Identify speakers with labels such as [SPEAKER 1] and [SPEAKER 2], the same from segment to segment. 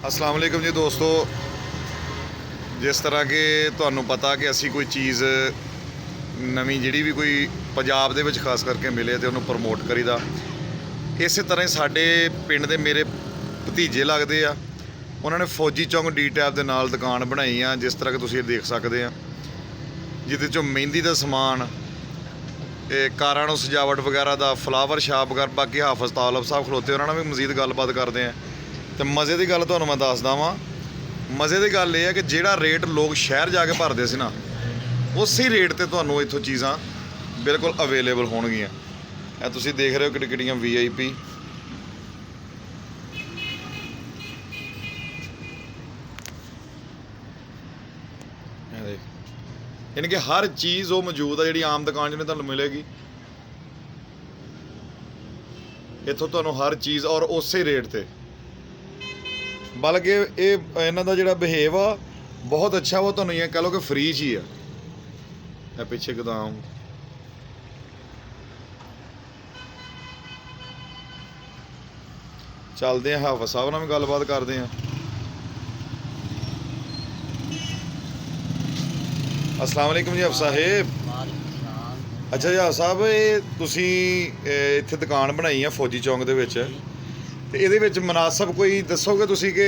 [SPEAKER 1] अस्सलाम वालेकुम जी दोस्तों। जिस तरह के तुहानू पता कि असी कोई चीज़ नवीं जिहड़ी भी कोई पंजाब दे विच खास करके मिले तो उन्होंने प्रमोट करीदा। इस तरह ही साडे पिंड दे मेरे भतीजे लगदे आ, उन्होंने फौजी चौंक डी टैप दे नाल दुकान बनाई आ, जिस तरह के तुसीं देख सकते हैं, जिहदे चों मेहंदी का समान, कारां नूं सजावट वगैरह का, फ्लावर शाप वगैरह, बाकी हाफिज तालब साहब खलोते, उन्होंने भी मजीद गलबात करते हैं। तो मज़े की गल तुहानूं मैं दसदा वां, मज़े की गल यह है कि जिहड़ा रेट लोग शहर जाके भरदे सी ना, उस ही रेट ते तुहानूं इत्थों चीज़ां बिल्कुल अवेलेबल होणगियां। ਇਹ ਤੁਸੀਂ देख रहे हो किड्डियां VIP, यानी कि हर चीज़ वो मौजूद है जी आम दुकान जिन्हें तुहानूं मिलेगी। इत्थों तुहानूं हर चीज़ और उस रेट ते, बल्कि ये इन्हां दा जिहड़ा बिहेव आ बहुत अच्छा, वो तुहानूं ये कह लो कि फ्री च ही है। पिछे गोदाम चलते हैं, हाफिज साहब नाल भी गलबात करते हैं। अस्सलाम वालेकुम जी हाफिज साहिब। अच्छा जी हाफिज साहब, ये तुसीं इत्थे दुकान बनाई है फौजी चौंक दे विच, ते इहदे विच मुनासब कोई दसोगे तुसीं कि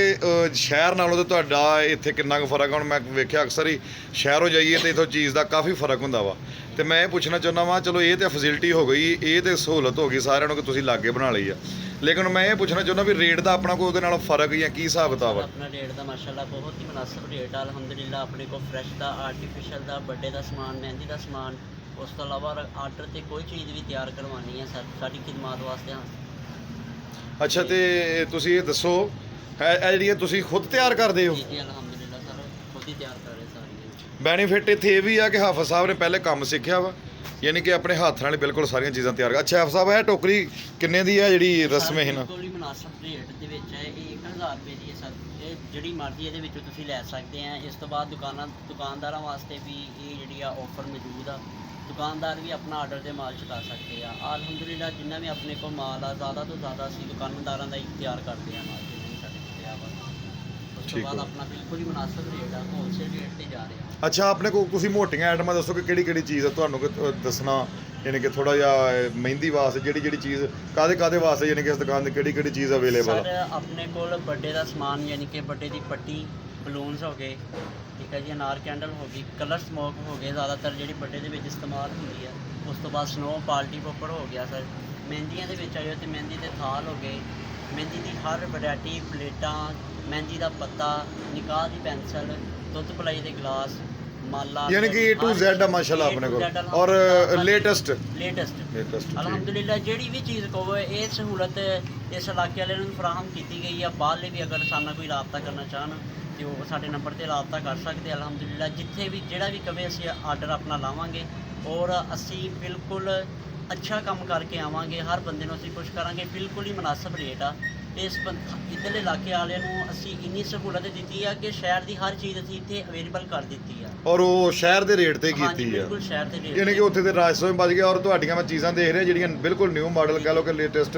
[SPEAKER 1] शहर नालों ते तुहाडा इत्थे किन्ना कुछ फर्क है? हुण मैं वेखिया अक्सर ही शहरों जाइए तो इत्थों चीज़ का काफ़ी फर्क हुंदा वा, ते मैं ये पुछना चाहुंदा वां, चलो ये तो फैसिलिटी हो गई, ये तो सहूलत हो गई सारिਆਂ ਨੂੰ कि तुसीं लागे बना लई आ, लेकिन मैं ये पुछना चाहुंदा भी रेट का अपना कोई उहदे नाल फर्क या की हिसाब किताब?
[SPEAKER 2] अपना रेट का माशाल्लाह बहुत ही मुनासिब रेट है अलहमदुलिल्लाह। अपने को फ्रैश का, आर्टिफिशियल का, बर्थडे का समान, मेहंदी का समान, उस तो अलावा आर्डर से कोई चीज़ भी तैयार करवानी है साडी खिदमत वास्ते।
[SPEAKER 1] अच्छा, तो तुसीं ये दसो, है जिहड़ियां तुसीं खुद तैयार करदे हो?
[SPEAKER 2] जी अलहमदुलिल्लाह सर, खुद ही तैयार कर रहे सारी।
[SPEAKER 1] बेनीफिट इत्थे ये भी है कि हाफिज साहब ने पहले काम सीखिया वा, यानी कि अपने हाथ नाल बिल्कुल सारियां चीज़ां तैयार कर। अच्छा हाफिज साहब, है टोकरी किन्ने दी है जिहड़ी रस्म है ना?
[SPEAKER 2] बिल्कुल ही मुनासिब रेट दे विच है, ये 1000 रुपये दी है सर। ये जिहड़ी मर्जी इहदे विचों तुसीं लै सकते हैं। इस तो बाद दुकानदारां वास्ते भी ये जिहड़ी ऑफर मौजूद आ, दुकानदार भी अपना आर्डर दे माल चुका सकते हैं। अलहमदुलिल्लाह जिन्ना भी अपने को माल आ, ज़्यादा तो ज़्यादा असीं दुकानदारां दा ही तैयार करते हैं माल, जिन्ना साडे कोल पिया वा। उस तो बाद अपना बिल्कुल ही मुनासिब रेट आ, होलसेल रेट ते जा रहे हैं।
[SPEAKER 1] अच्छा, अपने को तुसीं मोटियां आइटमां दसो कि किहड़ी चीज़ है तुहानूं दसना, यानी कि थोड़ा जिहा मेहंदी वास्ते जिहड़ी चीज़ कादे वास्ते, यानी कि इस दुकान ते किहड़ी चीज़ अवेलेबल
[SPEAKER 2] सर अपने कोल बर्थडे का समान, यानी कि बर्थडे की पट्टी, बलूनस हो गए, ठीक है जी, अनार कैंडल हो गई, कलर स्मोक हो गए, ज़्यादातर जी बर्थडे के इस्तेमाल होती है। उस तो बाद स्नो पार्टी पोपर हो गया सर। मेहंदियां दे विच आइए तो मेहंदी के थाल हो गए, मेहंदी की हर वैरायटी, प्लेटां, मेहंदी का पत्ता, निकाह की पेंसिल, दुध पलाई के गिलास, माला,
[SPEAKER 1] यानी कि A to Z है माशाल्लाह अपने को, और लेटेस्ट
[SPEAKER 2] अलहमदुलिल्लाह जिहड़ी भी चीज़ कहो ये सहूलत इस इलाके वाले नूं फराहम की गई है। बाहरले भी अगर साडे नाल कोई राबता करना चाहन तो वो साडे नंबर ते राबता कर सकते। अलहमदुलिल्लाह जिथे भी जिहड़ा भी कवे असीं आर्डर अपना लावांगे और असीं बिल्कुल अच्छा काम करके आवांगे। हर बंदे नूं असीं खुश करांगे, बिल्कुल ही मुनासिब रेट आ। इस इधरले इलाके वाले नूं असीं इन्नी सहूलत दी है कि शहर की हर चीज़ असीं इत्थे अवेलेबल कर दी है,
[SPEAKER 1] और वो शहर के रेट ते
[SPEAKER 2] हाँ
[SPEAKER 1] कीती
[SPEAKER 2] जी,
[SPEAKER 1] है,
[SPEAKER 2] बिल्कुल शहर के रेट
[SPEAKER 1] यानी कि उत्थे ते राजस्व भी बच गया। और तुहाडीआं मैं चीज़ां देख रहा जिहड़ियां बिल्कुल न्यू मॉडल कह लो कि लेटेस्ट,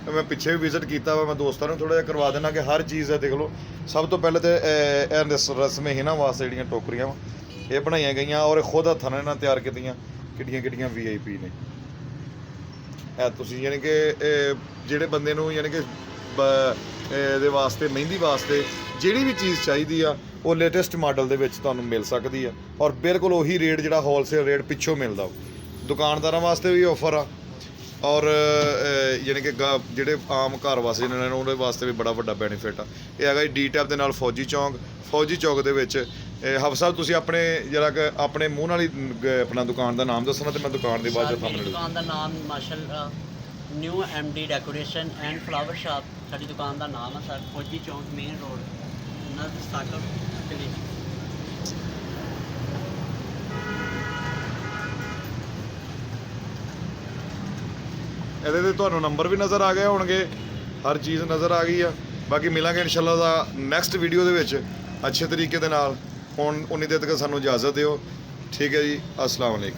[SPEAKER 1] मैं पिछे भी विजिट किया वा, मैं दोस्तों नूं थोड़ा जिहा करवा देना कि हर चीज़ है देख लो। सब तो पहले तो रस्म हिना वास्ते जिहड़ियां टोकरियां वा ये बनाईआं गईआं और खुद हत्थां नाल इन्हां तैयार कीतीआं, किड्डियां VIP ने। तुसीं यानी कि जिहड़े बंदे नूं यानी कि ਇਹਦੇ ਵਾਸਤੇ ਮਹਿੰਦੀ ਵਾਸਤੇ ਜਿਹੜੀ ਵੀ ਚੀਜ਼ ਚਾਹੀਦੀ ਆ ਉਹ ਲੇਟੈਸਟ ਮਾਡਲ ਦੇ ਵਿੱਚ ਤੁਹਾਨੂੰ ਮਿਲ ਸਕਦੀ ਆ, ਔਰ ਬਿਲਕੁਲ ਉਹੀ ਰੇਟ ਜਿਹੜਾ ਹੋਲਸੇਲ ਰੇਟ ਪਿੱਛੋਂ ਮਿਲਦਾ। ਦੁਕਾਨਦਾਰਾਂ ਵਾਸਤੇ ਵੀ ਆਫਰ ਆ, ਔਰ ਯਾਨੀ ਕਿ ਜਿਹੜੇ ਆਮ ਘਰ ਵਾਸਤੇ ਨੇ ਉਹਦੇ ਵਾਸਤੇ ਵੀ ਬੜਾ ਵੱਡਾ ਬੈਨੀਫਿਟ ਆ। ਇਹ ਹੈਗਾ ਡੀ ਟੈਪ ਦੇ ਨਾਲ ਫੌਜੀ ਚੌਂਕ ਦੇ ਵਿੱਚ। ਹਾਫਿਜ਼ ਸਾਹਿਬ ਤੁਸੀਂ ਆਪਣੇ ਜਰਾ ਕਿ ਆਪਣੇ ਮੂੰਹ ਨਾਲ ਹੀ ਆਪਣਾ ਦੁਕਾਨ ਦਾ ਨਾਮ ਦੱਸਣਾ ਤੇ ਮੈਂ ਦੁਕਾਨ ਦੇ ਬਾਅਦ ਤੁਹਾਨੂੰ
[SPEAKER 2] ਦੁਕਾਨ ਦਾ ਨਾਮ ਮਾਸ਼ਾਅੱਲਾ new MD decoration and flower shop साडी दुकान का नाम है सर। फौजी चौंक मेन रोड नज़र साकब विलेज।
[SPEAKER 1] ਇਹਦੇ ਤੇ ਤੁਹਾਨੂੰ ਨੰਬਰ ਵੀ ਨਜ਼ਰ ਆ ਗਏ ਹੋਣਗੇ, ਹਰ ਚੀਜ਼ ਨਜ਼ਰ ਆ ਗਈ ਆ। ਬਾਕੀ ਮਿਲਾਂਗੇ ਇਨਸ਼ਾਅੱਲਾ ਦਾ ਨੈਕਸਟ ਵੀਡੀਓ ਦੇ ਵਿੱਚ ਅੱਛੇ ਤਰੀਕੇ ਦੇ ਨਾਲ। ਹੁਣ ਉਨੀ ਦੇਰ ਤੱਕ ਸਾਨੂੰ ਇਜਾਜ਼ਤ ਦਿਓ, ਠੀਕ ਹੈ ਜੀ। अस्सलाम वालेकुम।